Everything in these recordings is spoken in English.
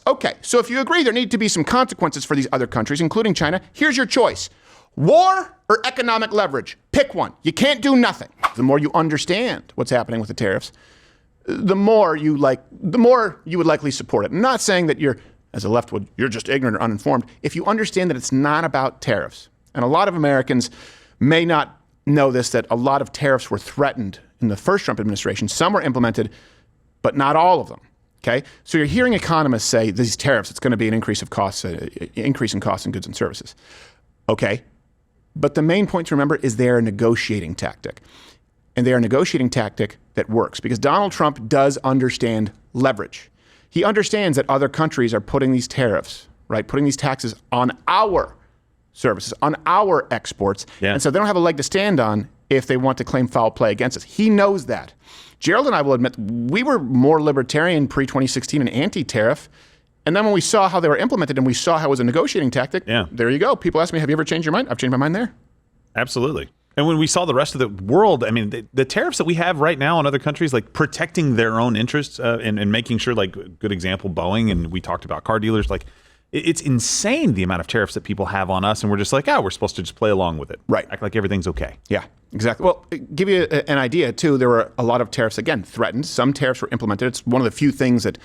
Okay, so if you agree there need to be some consequences for these other countries, including China, here's your choice. War or economic leverage? Pick one. You can't do nothing. The more you understand what's happening with the tariffs, the more you would likely support it. I'm not saying that you're, as a left would, you're just ignorant or uninformed. If you understand that it's not about tariffs, and a lot of Americans may not know this, that a lot of tariffs were threatened in the first Trump administration. Some were implemented, but not all of them. Okay, so you're hearing economists say these tariffs, it's going to be an increase of costs, increase in costs in goods and services. Okay, but the main point to remember is they're a negotiating tactic. And they're a negotiating tactic that works because Donald Trump does understand leverage. He understands that other countries are putting these tariffs, right, putting these taxes on our services, on our exports. Yeah. And so they don't have a leg to stand on if they want to claim foul play against us. He knows that. Gerald and I will admit we were more libertarian pre-2016 and anti-tariff. And then when we saw how they were implemented and we saw how it was a negotiating tactic, there you go. People ask me, have you ever changed your mind? I've changed my mind there. Absolutely. And when we saw the rest of the world, I mean, the tariffs that we have right now on other countries, like protecting their own interests and making sure, like, good example, Boeing, and we talked about car dealers, like, it's insane the amount of tariffs that people have on us, and we're just like, we're supposed to just play along with it. Right. Act like everything's okay. Yeah, exactly. Well, give you an idea, too, there were a lot of tariffs, again, threatened. Some tariffs were implemented. It's one of the few things that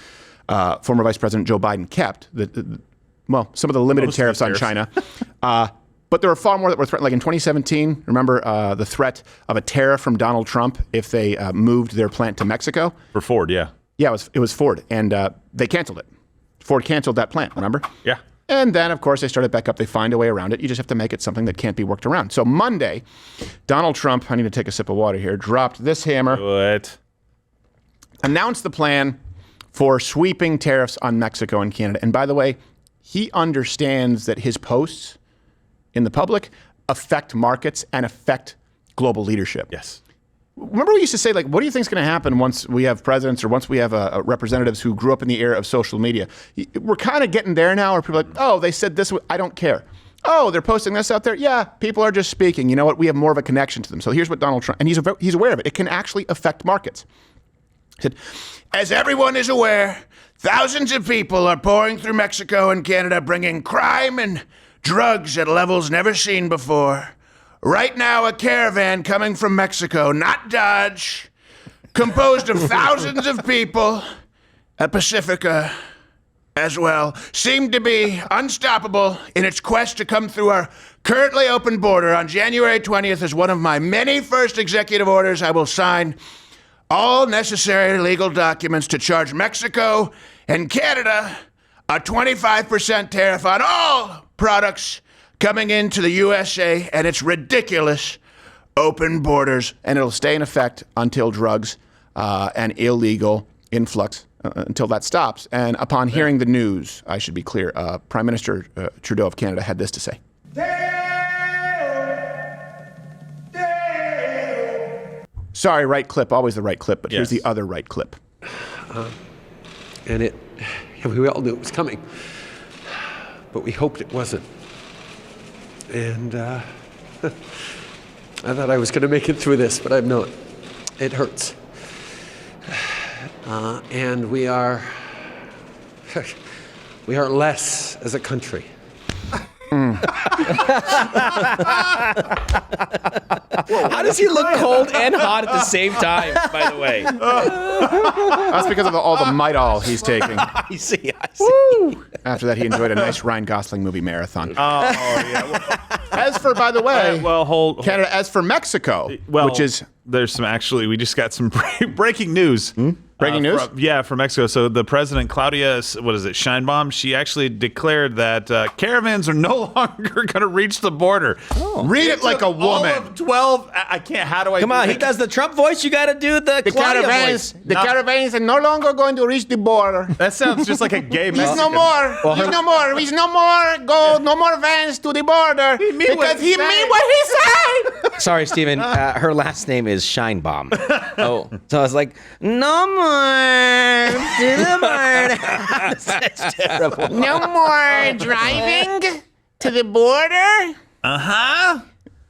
former Vice President Joe Biden kept, some of the limited tariffs on China. But there were far more that were threatened. Like in 2017, remember the threat of a tariff from Donald Trump if they moved their plant to Mexico? For Ford, yeah. Yeah, it was Ford, and they canceled it. Ford canceled that plant, remember? Yeah. And then, of course, they started back up. They find a way around it. You just have to make it something that can't be worked around. So Monday, Donald Trump, I need to take a sip of water here, dropped this hammer. What? Announced the plan for sweeping tariffs on Mexico and Canada. And by the way, he understands that his posts in the public affect markets and affect global leadership. Yes. Remember we used to say, like, what do you think is going to happen once we have presidents or once we have representatives who grew up in the era of social media? We're kind of getting there now where people are like, oh, they said this, I don't care. Oh, they're posting this out there? Yeah, people are just speaking. You know what? We have more of a connection to them. So here's what Donald Trump, and he's aware of it. It can actually affect markets. He said, as everyone is aware, thousands of people are pouring through Mexico and Canada, bringing crime and drugs at levels never seen before. Right now, a caravan coming from Mexico, not Dodge, composed of thousands of people, at Pacifica as well, seemed to be unstoppable in its quest to come through our currently open border. On January 20th, as one of my many first executive orders, I will sign all necessary legal documents to charge Mexico and Canada a 25% tariff on all products coming into the USA and its ridiculous open borders, and it'll stay in effect until drugs and illegal influx, until that stops. And upon hearing the news, I should be clear, Prime Minister Trudeau of Canada had this to say. Sorry, right clip, always the right clip, but here's the other right clip. And we all knew it was coming, but we hoped it wasn't. And I thought I was going to make it through this, but I'm not. It hurts. And we are less as a country. How does he look cold and hot at the same time, by the way? That's because of all the Midol he's taking. I see. Woo! After that, he enjoyed a nice Ryan Gosling movie marathon. Yeah. Well, as for, by the way, Canada, as for Mexico, which is... There's we just got some breaking news. Breaking news? From Mexico. So the president, Claudia, Sheinbaum, she actually declared that caravans are no longer going to reach the border. Oh. Read it like a woman. All of 12, I can't, how do I... Come on, he does the Trump voice, you got to do the Claudia voice. The caravans are no longer going to reach the border. That sounds just like a gay Mexican. He's no more vans to the border. He mean what he said. Sorry, Stephen, her last name is Sheinbaum. Oh, so I was like, no more to the border. That's terrible. No more driving to the border.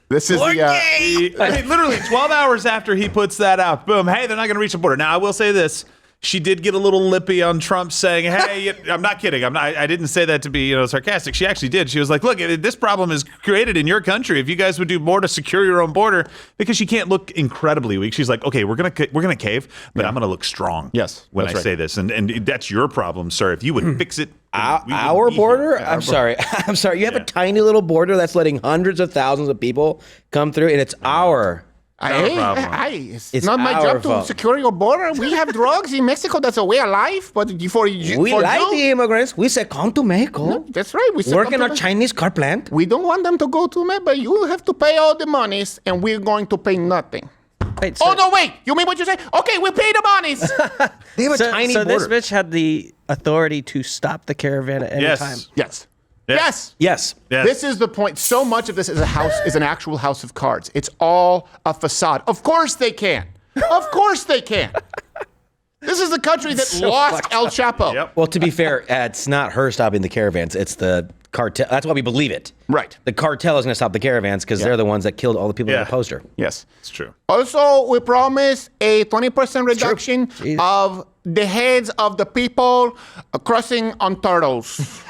This is literally 12 hours after he puts that out. Boom. Hey, they're not going to reach the border. Now, I will say this. she did get a little lippy on Trump saying, hey, I'm not kidding. I didn't say that to be, sarcastic. She actually did. She was like, look, this problem is created in your country. If you guys would do more to secure your own border, because she can't look incredibly weak. She's like, okay, we're going to cave, but I'm going to look strong. Yes, when I say this. And that's your problem, sir. If you would fix it. Our border? I'm sorry. You have a tiny little border that's letting hundreds of thousands of people come through, and it's our it's not my job to secure your border. We have drugs in Mexico. That's a way of life. But we like the immigrants. We say, come to Mexico. No, that's right. We work in our Chinese car plant. We don't want them to go to Mexico, but you have to pay all the monies, and we're going to pay nothing. Wait, oh, no, wait. You mean what you say? Okay, we'll pay the monies. They have a tiny border. So this bitch had the authority to stop the caravan at any time. Yes. This is the point. So much of this is an actual house of cards. It's all a facade. Of course they can. This is the country that lost El Chapo. Yep. Well, to be fair, it's not her stopping the caravans. It's the cartel. That's why we believe it. Right. The cartel is going to stop the caravans because they're the ones that killed all the people in the poster. Yes. It's true. Also, we promise a 20% reduction of the heads of the people crossing on turtles.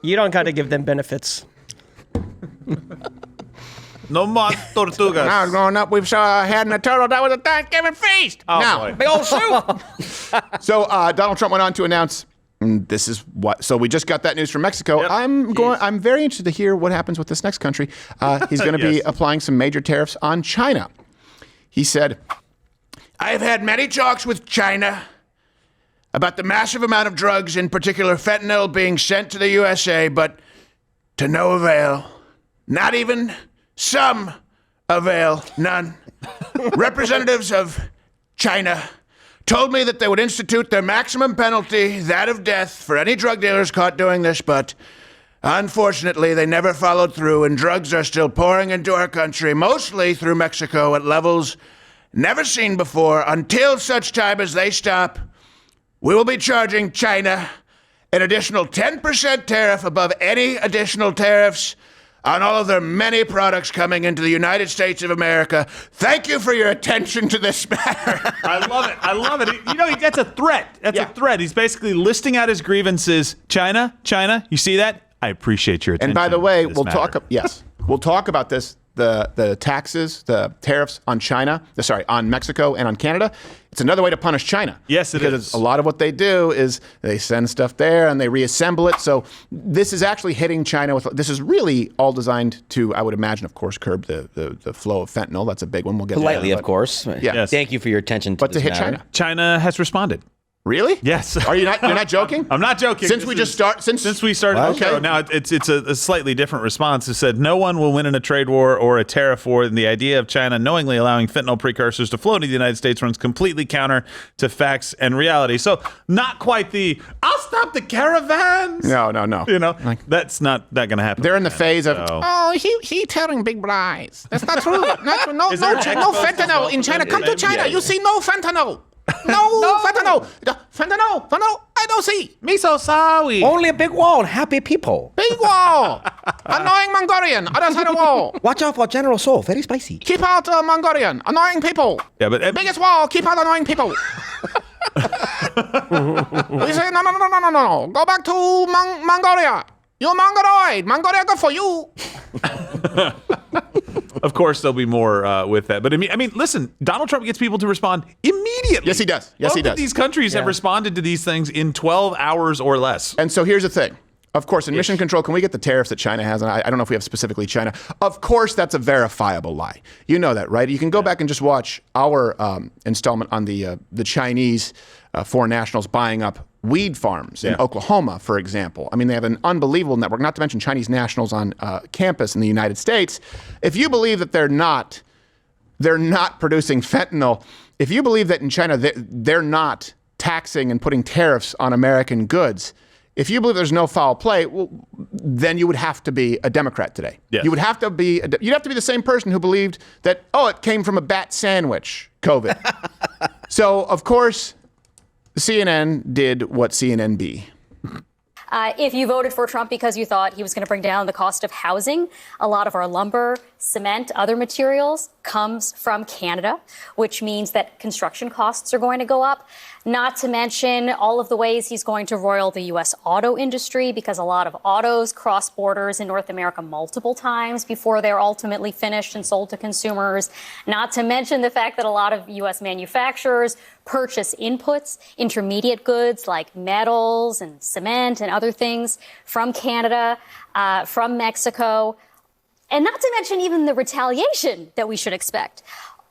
You don't got to give them benefits. No more tortugas. Now, growing up, we've had a turtle that was a Thanksgiving feast. Oh, now, boy. Big old soup. So Donald Trump went on to announce, this is what. So we just got that news from Mexico. Yep. I'm very interested to hear what happens with this next country. He's going to be applying some major tariffs on China. He said, "I've had many talks with China about the massive amount of drugs, in particular fentanyl, being sent to the USA, but to no avail. Not even some avail. None. Representatives of China told me that they would institute their maximum penalty, that of death, for any drug dealers caught doing this, but unfortunately, they never followed through, and drugs are still pouring into our country, mostly through Mexico, at levels never seen before. Until such time as they stop, we will be charging China an additional 10% tariff above any additional tariffs on all of their many products coming into the United States of America. Thank you for your attention to this matter." I love it. That's a threat. That's a threat. He's basically listing out his grievances. China, you see that? I appreciate your attention. And by the way, we'll talk about this. The taxes, the tariffs on on Mexico and on Canada. It's another way to punish China. Yes, it is. Because a lot of what they do is they send stuff there and they reassemble it. So this is actually hitting China this is really all designed to, I would imagine, of course, curb the flow of fentanyl. That's a big one. We'll get politely, to that, of course. Yeah. Yes. Thank you for your attention to But to hit matter. China. China has responded. Really? Yes. Are you not? You're not joking? I'm not joking. Since we started the show, now it's a slightly different response. It said no one will win in a trade war or a tariff war, and the idea of China knowingly allowing fentanyl precursors to flow into the United States runs completely counter to facts and reality. So not quite the "I'll stop the caravans." No. That's not going to happen. They're in the phase of he telling big lies. That's not true. No Is there a text no post as well? fentanyl in China. Come to China. Yeah. You see no fentanyl. No fentanyl. Fentanyl. I don't see. Me so sorry. Only a big wall and happy people. Big wall. Annoying Mongolian. Other side of wall. Watch out for General Soul. Very spicy. Keep out Mongolian. Annoying people. Yeah, but Biggest wall. Keep out annoying people. We say no. Go back to Mongolia. You Mongoloid. Mongolia good for you. of course there'll be more with that. But I mean, listen, Donald Trump gets people to respond immediately. Yes, he does. Yes, he Both of does. these countries have responded to these things in 12 hours or less. And so here's the thing. Of course, in mission control, can we get the tariffs that China has? And I don't know if we have specifically China. Of course, that's a verifiable lie. You know that, right? You can go back and just watch our installment on the Chinese foreign nationals buying up weed farms in Oklahoma, for example. I mean, they have an unbelievable network, not to mention Chinese nationals on campus in the United States. If you believe that they're not producing fentanyl, if you believe that in China they're not taxing and putting tariffs on American goods, if you believe there's no foul play, well, then you would have to be a Democrat today. Yes. You would have to be you'd have to be the same person who believed that, it came from a bat sandwich, COVID. So, of course, CNN did what CNN be. If you voted for Trump because you thought he was going to bring down the cost of housing, a lot of our lumber, cement, other materials comes from Canada, which means that construction costs are going to go up. Not to mention all of the ways he's going to roil the U.S. auto industry, because a lot of autos cross borders in North America multiple times before they're ultimately finished and sold to consumers. Not to mention the fact that a lot of U.S. manufacturers purchase inputs, intermediate goods like metals and cement and other things from Canada, from Mexico, and not to mention even the retaliation that we should expect.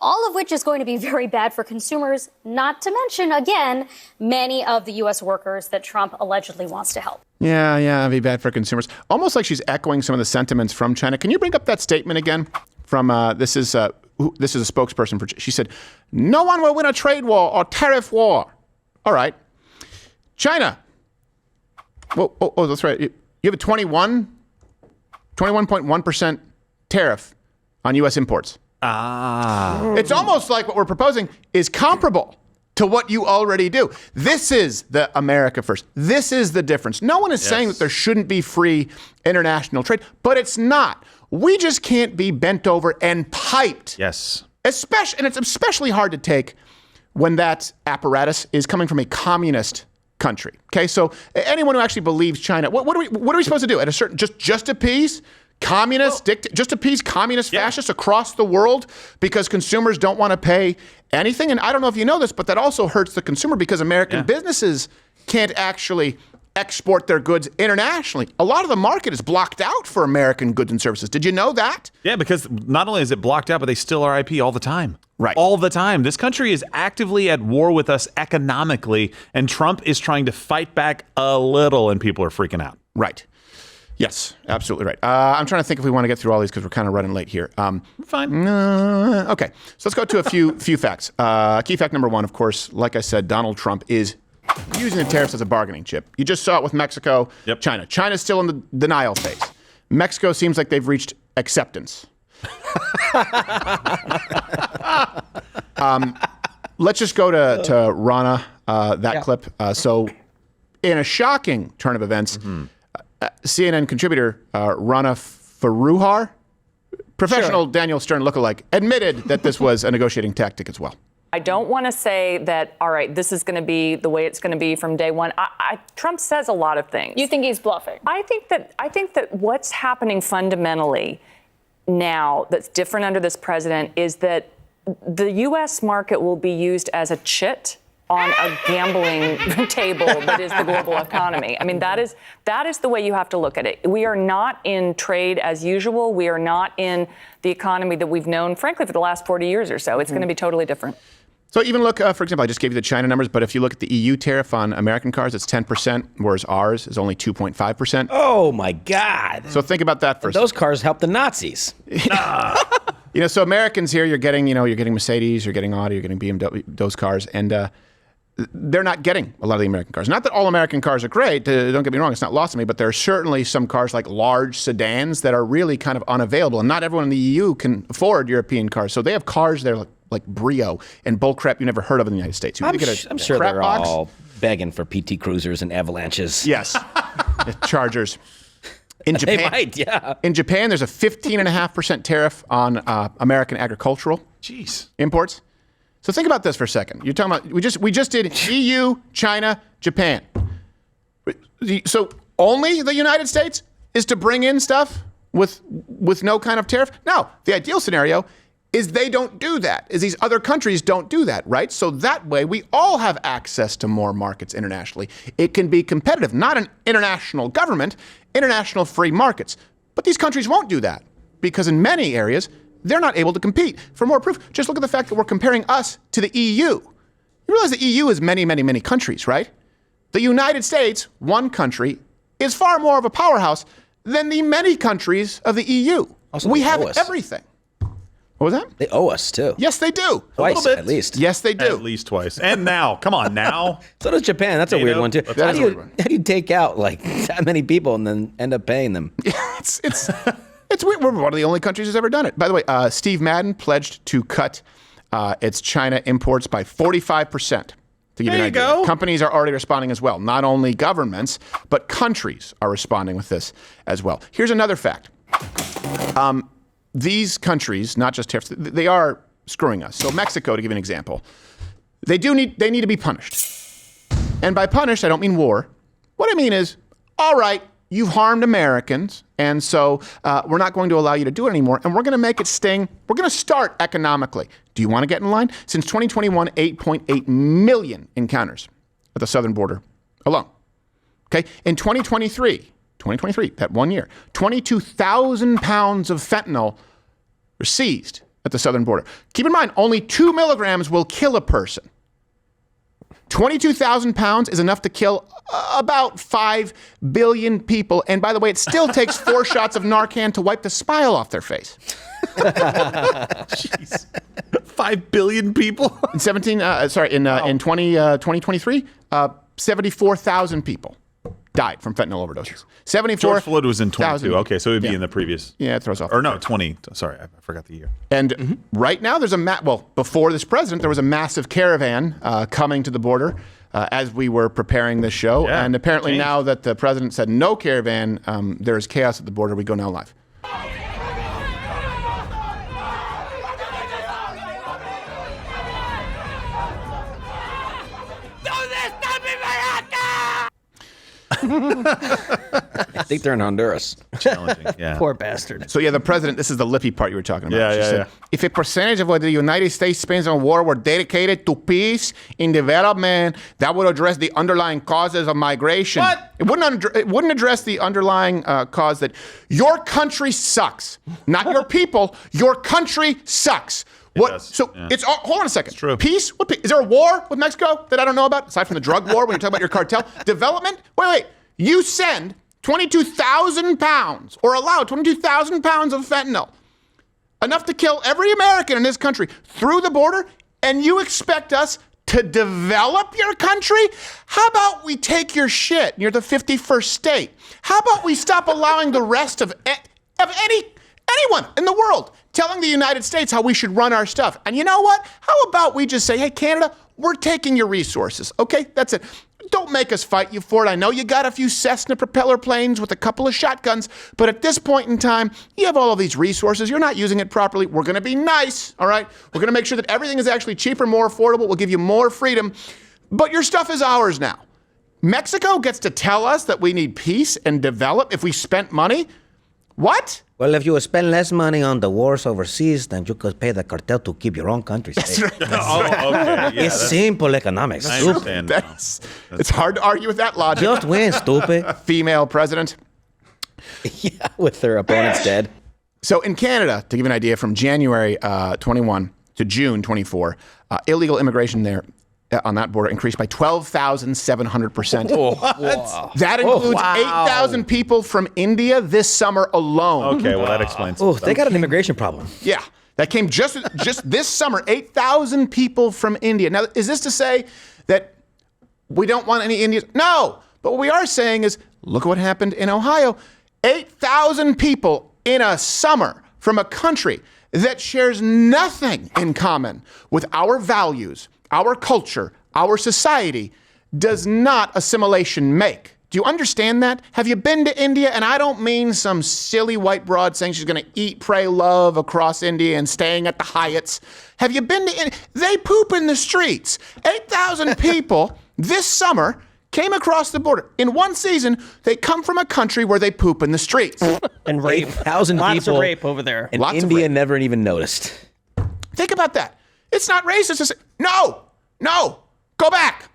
All of which is going to be very bad for consumers, not to mention, again, many of the U.S. workers that Trump allegedly wants to help. Yeah, it'd be bad for consumers. Almost like she's echoing some of the sentiments from China. Can you bring up that statement again? From this is a spokesperson for. She said, "No one will win a trade war or tariff war." All right, China. Oh, that's right. You have a 21.1% tariff on U.S. imports. It's almost like what we're proposing is comparable to what you already do. This is the America first. This is the difference. No one is saying that there shouldn't be free international trade, but it's not. We just can't be bent over and piped. Yes. And it's especially hard to take when that apparatus is coming from a communist country. Okay, so anyone who actually believes China, what are we supposed to do? At a certain just appease communist, just appease communist fascists across the world because consumers don't want to pay anything? And I don't know if you know this, but that also hurts the consumer because American businesses can't actually export their goods internationally. A lot of the market is blocked out for American goods and services. Did you know that? Yeah, because not only is it blocked out, but they steal our IP all the time. Right. All the time. This country is actively at war with us economically, and Trump is trying to fight back a little, and people are freaking out. Right. Yes, absolutely right. I'm trying to think if we want to get through all these because we're kind of running late here. Fine. Okay, so let's go to a few facts. Key fact number one, of course, like I said, Donald Trump is using the tariffs as a bargaining chip. You just saw it with Mexico, China. China's still in the denial phase. Mexico seems like they've reached acceptance. Let's just go to Rana, clip. So in a shocking turn of events, CNN contributor Rana Foroohar, professional Daniel Stern lookalike, admitted that this was a negotiating tactic as well. I don't want to say that, all right, this is going to be the way it's going to be from day one. Trump says a lot of things. You think he's bluffing? I think that what's happening fundamentally now that's different under this president is that the U.S. market will be used as a chit on a gambling table that is the global economy. I mean, that is the way you have to look at it. We are not in trade as usual. We are not in the economy that we've known, frankly, for the last 40 years or so. It's going to be totally different. So even look, for example, I just gave you the China numbers, but if you look at the EU tariff on American cars, it's 10%, whereas ours is only 2.5%. Oh, my God. So think about that for a second. Those cars helped the Nazis. So Americans here, you're getting Mercedes, you're getting Audi, you're getting BMW, those cars, and they're not getting a lot of the American cars. Not that all American cars are great. Don't get me wrong. It's not lost on me. But there are certainly some cars like large sedans that are really kind of unavailable. And not everyone in the EU can afford European cars. So they have cars that are like Brio and bullcrap you never heard of in the United States. I'm sure they're all begging for PT Cruisers and Avalanches. Yes. Chargers. In Japan, They might, yeah. In Japan, there's a 15.5% tariff on American agricultural imports. So think about this for a second. You're talking about we just did EU, China, Japan. So only the United States is to bring in stuff with no kind of tariff? No. The ideal scenario is they don't do that, is these other countries don't do that, right? So that way we all have access to more markets internationally. It can be competitive, not an international government, international free markets. But these countries won't do that because in many areas, they're not able to compete. For more proof, just look at the fact that we're comparing us to the EU. You realize the EU is many, many, many countries, right? The United States, one country, is far more of a powerhouse than the many countries of the EU. Also, we they have owe us. everything. What was that? They owe us, too. Yes, they do. Twice, a little bit. at least. Yes, they do. At least twice. And now, come on, now. So does Japan. That's a weird one, too. That is a weird one. How do you take out, like, that many people and then end up paying them? It's weird. We're one of the only countries who's ever done it. By the way, Steve Madden pledged to cut its China imports by 45%. To give There an you idea. go. Companies are already responding as well. Not only governments, but countries are responding with this as well. Here's another fact. these countries, not just tariffs, they are screwing us. So Mexico, to give you an example, they need to be punished. And by punished, I don't mean war. What I mean is, all right, you've harmed Americans, and so we're not going to allow you to do it anymore, and we're going to make it sting. We're going to start economically. Do you want to get in line? Since 2021, 8.8 million encounters at the southern border alone. Okay, in 2023, that 1 year, 22,000 pounds of fentanyl were seized at the southern border. Keep in mind, only 2 milligrams will kill a person. 22,000 pounds is enough to kill about 5 billion people. And by the way, it still takes 4 shots of Narcan to wipe the smile off their face. Jeez. 5 billion people? In 2023, 74,000 people died from fentanyl overdoses. 74. George Floyd was in 22. Okay, so it would be in the previous. Yeah, it throws off. Or no, 20. Sorry, I forgot the year. And right now, there's before this president, there was a massive caravan coming to the border as we were preparing this show. Yeah, and apparently now that the president said no caravan, there is chaos at the border. We go now live. I think they're in Honduras. Challenging, yeah. Poor bastard. So yeah, the president, this is the lippy part you were talking about. Yeah, She yeah, said, yeah. if a percentage of what the United States spends on war were dedicated to peace and development, that would address the underlying causes of migration. What? It wouldn't address the underlying cause that your country sucks. Not your people. Your country sucks. does, So yeah. it's hold on a second. It's true. Peace? What peace? Is there a war with Mexico that I don't know about? Aside from the drug war, when you talk about your cartel, development. Wait. You send 22,000 pounds, or allow 22,000 pounds of fentanyl, enough to kill every American in this country through the border, and you expect us to develop your country? How about we take your shit? You're the 51st state. How about we stop allowing the rest of anyone in the world telling the United States how we should run our stuff? And you know what? How about we just say, hey, Canada, we're taking your resources. Okay, that's it. Don't make us fight you for it. I know you got a few Cessna propeller planes with a couple of shotguns, but at this point in time, you have all of these resources. You're not using it properly. We're going to be nice, all right? We're going to make sure that everything is actually cheaper, more affordable. We'll give you more freedom, but your stuff is ours now. Mexico gets to tell us that we need peace and develop if we spent money? What? Well, if you would spend less money on the wars overseas, then you could pay the cartel to keep your own country safe. Okay. Yeah, It's simple economics. I Stupid. understand now. It's hard to argue with that logic. Just win, stupid. Female president. Yeah, with their opponents dead. So in Canada, to give you an idea, from January 21 to June 24, illegal immigration there on that border increased by 12,700%. That includes 8,000 people from India this summer alone. Okay, well, that explains Oh, some they stuff. got an immigration problem. Yeah, that came just this summer, 8,000 people from India. Now, is this to say that we don't want any Indians? No, but what we are saying is, look at what happened in Ohio. 8,000 people in a summer from a country that shares nothing in common with our values, our culture, our society, does not assimilation make. Do you understand that? Have you been to India? And I don't mean some silly white broad saying she's going to eat, pray, love across India and staying at the Hyatts. Have you been to India? They poop in the streets. 8,000 people this summer came across the border. In one season, they come from a country where they poop in the streets. And rape. 8,000 Lots people. of rape over there. And Lots of India rape. never even noticed. Think about that. It's not racist to say, no, go back.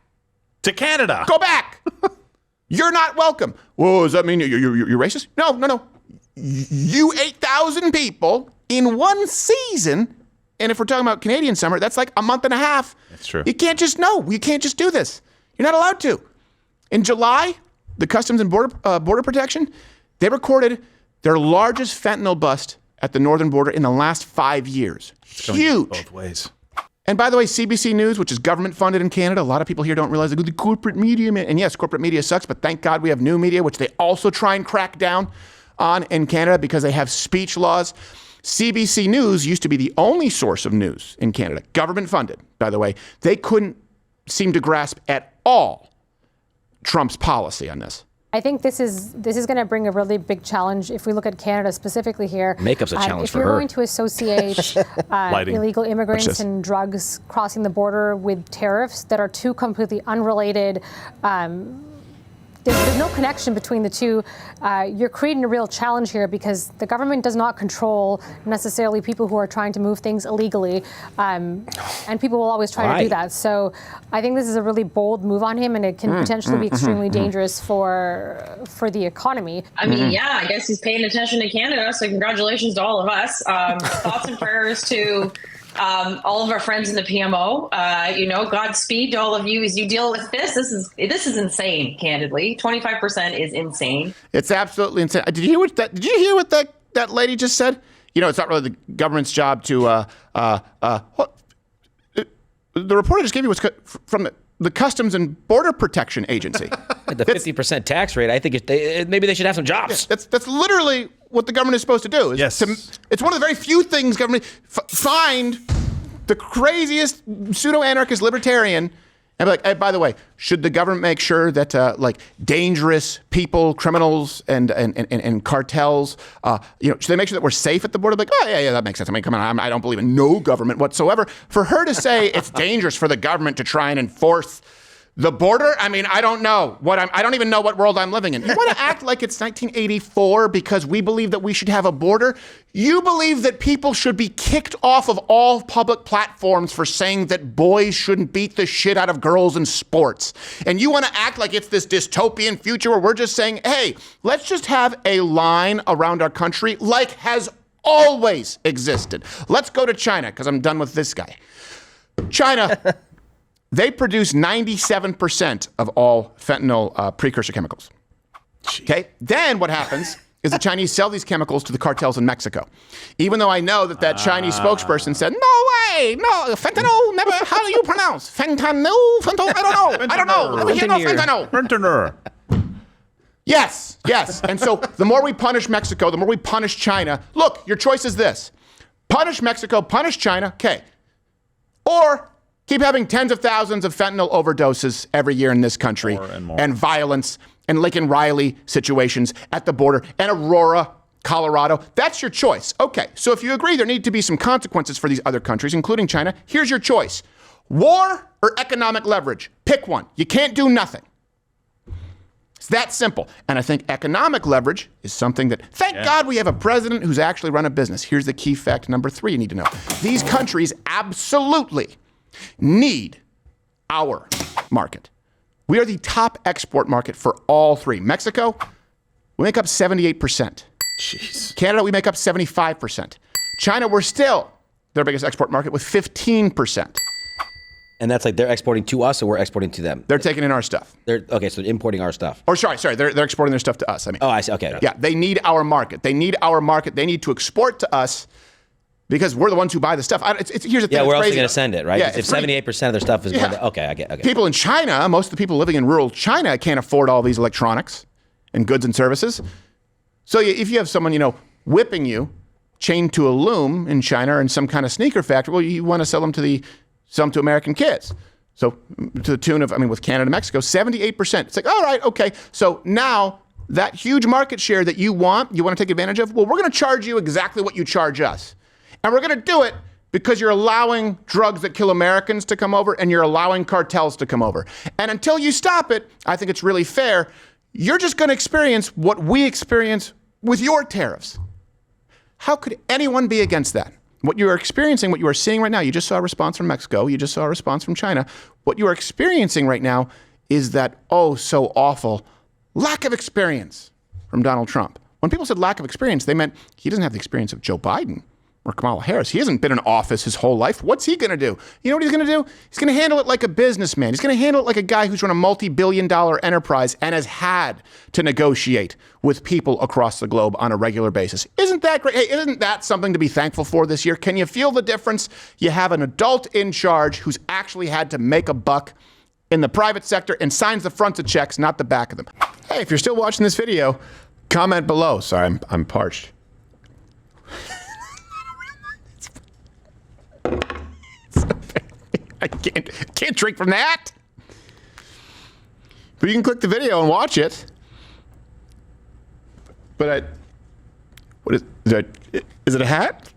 To Canada. Go back. You're not welcome. Whoa, does that mean you're racist? No. You 8,000 people in one season, and if we're talking about Canadian summer, that's like a month and a half. That's true. You can't just do this. You're not allowed to. In July, the Customs and Border Protection, they recorded their largest fentanyl bust at the northern border in the last 5 years. Huge. Both ways. And by the way, CBC News, which is government funded in Canada, a lot of people here don't realize the corporate media, and yes, corporate media sucks, but thank God we have new media, which they also try and crack down on in Canada because they have speech laws. CBC News used to be the only source of news in Canada, government funded, by the way. They couldn't seem to grasp at all Trump's policy on this. I think this is going to bring a really big challenge if we look at Canada specifically here. Makeup's a challenge for her. If you're going to associate illegal immigrants and drugs crossing the border with tariffs that are two completely unrelated, there's no connection between the two. You're creating a real challenge here because the government does not control necessarily people who are trying to move things illegally, and people will always try to do that. So I think this is a really bold move on him, and it can potentially be extremely dangerous for the economy. I mean, yeah, I guess he's paying attention to Canada, so congratulations to all of us. Thoughts and prayers to all of our friends in the PMO. Godspeed to all of you as you deal with this. This is insane, candidly. 25% is insane. It's absolutely insane. Did you hear what that lady just said? It's not really the government's job to the report I just gave you was from the Customs and Border Protection Agency. The 50% tax rate, I think maybe they should have some jobs. Yeah, that's literally what the government is supposed to do. It's one of the very few things government find the craziest pseudo-anarchist libertarian and be like, hey, by the way, should the government make sure that dangerous people, criminals, and cartels, should they make sure that we're safe at the border? Like, oh yeah, that makes sense. I mean, come on, I don't believe in no government whatsoever. For her to say it's dangerous for the government to try and enforce the border? I mean, I don't know I don't even know what world I'm living in. You want to act like it's 1984 because we believe that we should have a border? You believe that people should be kicked off of all public platforms for saying that boys shouldn't beat the shit out of girls in sports. And you want to act like it's this dystopian future where we're just saying, hey, let's just have a line around our country like has always existed. Let's go to China because I'm done with this guy. China. They produce 97% of all fentanyl precursor chemicals. Okay. Then what happens is the Chinese sell these chemicals to the cartels in Mexico. Even though I know that Chinese spokesperson said, no way, no, fentanyl, never, how do you pronounce? Fentanyl? I don't know. Let me hear no fentanyl. Fentanyl. Yes. And so the more we punish Mexico, the more we punish China. Look, your choice is this. Punish Mexico, punish China, okay. Or keep having tens of thousands of fentanyl overdoses every year in this country, and violence, and Lincoln Riley situations at the border, and Aurora, Colorado. That's your choice. Okay, so if you agree there need to be some consequences for these other countries, including China, here's your choice. War or economic leverage? Pick one. You can't do nothing. It's that simple. And I think economic leverage is something that, thank God we have a president who's actually run a business. Here's the key fact number 3 you need to know. These countries absolutely need our market. We are the top export market for all 3. Mexico, we make up 78%. Jeez. Canada, we make up 75%. China, we're still their biggest export market with 15%. And that's like they're exporting to us, or we're exporting to them. They're taking in our stuff. So they're importing our stuff. Or sorry, they're exporting their stuff to us. I mean. Oh, I see. Okay. Yeah, they need our market. They need to export to us. Because we're the ones who buy the stuff. Here's the thing. Yeah, we're also crazy. going to send it, right? Yeah, if 78% of their stuff is going to, okay, I get. People in China, most of the people living in rural China can't afford all these electronics and goods and services. So if you have someone, whipping you, chained to a loom in China or in some kind of sneaker factory, well, you want to sell them to American kids. So to the tune of, with Canada, Mexico, 78%. It's like, all right, okay. So now that huge market share that you want to take advantage of, well, we're going to charge you exactly what you charge us. And we're going to do it because you're allowing drugs that kill Americans to come over and you're allowing cartels to come over. And until you stop it, I think it's really fair. You're just going to experience what we experience with your tariffs. How could anyone be against that? What you are experiencing, what you are seeing right now, you just saw a response from Mexico. You just saw a response from China. What you are experiencing right now is that, so awful lack of experience from Donald Trump. When people said lack of experience, they meant he doesn't have the experience of Joe Biden or Kamala Harris. He hasn't been in office his whole life. What's he going to do? You know what he's going to do? He's going to handle it like a businessman. He's going to handle it like a guy who's run a multi-billion-dollar enterprise and has had to negotiate with people across the globe on a regular basis. Isn't that great? Hey, isn't that something to be thankful for this year? Can you feel the difference? You have an adult in charge who's actually had to make a buck in the private sector and signs the fronts of checks, not the back of them. Hey, if you're still watching this video, comment below. Sorry, I'm parched. I can't drink from that. But you can click the video and watch it. But what is that? Is it a hat?